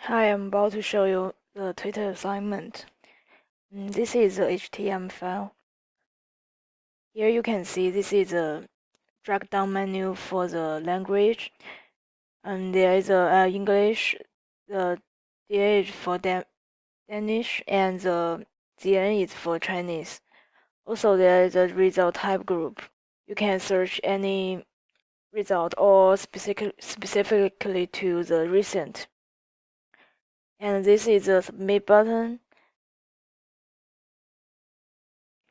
Hi, I'm about to show you the Twitter assignment. This is the HTML file. Here you can see this is a drag down menu for the language, and there is a English, the DH for Danish, and the ZN is for Chinese. Also, there is a result type group. You can search any result or specifically to the recent. And this is the submit button.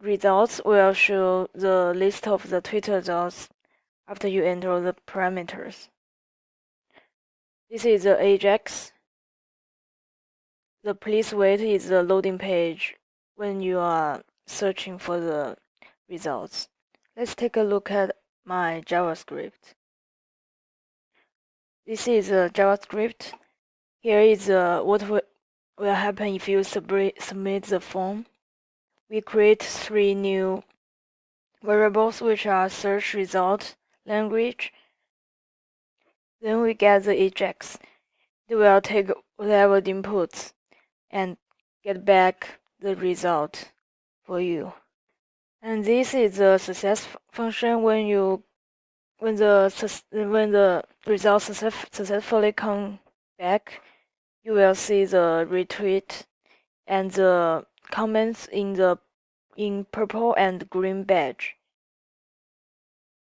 Results will show the list of the Twitter results after you enter the parameters. This is the Ajax. The please wait is the loading page when you are searching for the results. Let's take a look at my JavaScript. This is a JavaScript. Here is what will happen if you submit the form. We create 3 new variables, which are search result, language. Then we get the Ajax. It will take whatever inputs and get back the result for you. And this is the success function. When the results successfully come back, you will see the retweet and the comments in purple and green badge.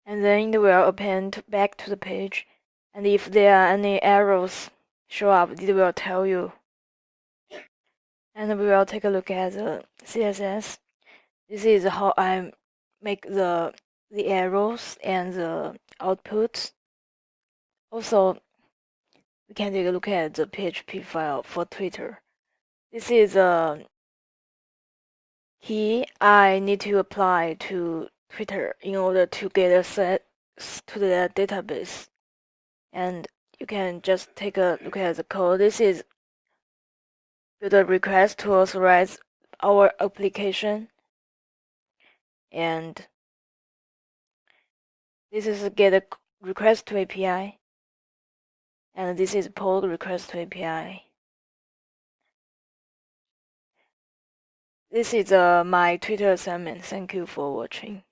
And then it will append back to the page. And if there are any errors show up, it will tell you. And we will take a look at the CSS. This is how I make the arrows and the outputs. Also, we can take a look at the PHP file for Twitter. This is a key I need to apply to Twitter in order to get access to the database. And you can just take a look at the code. This is build a request to authorize our application. And this is get a request to API. And this is pull request to API. This is my Twitter assignment. Thank you for watching.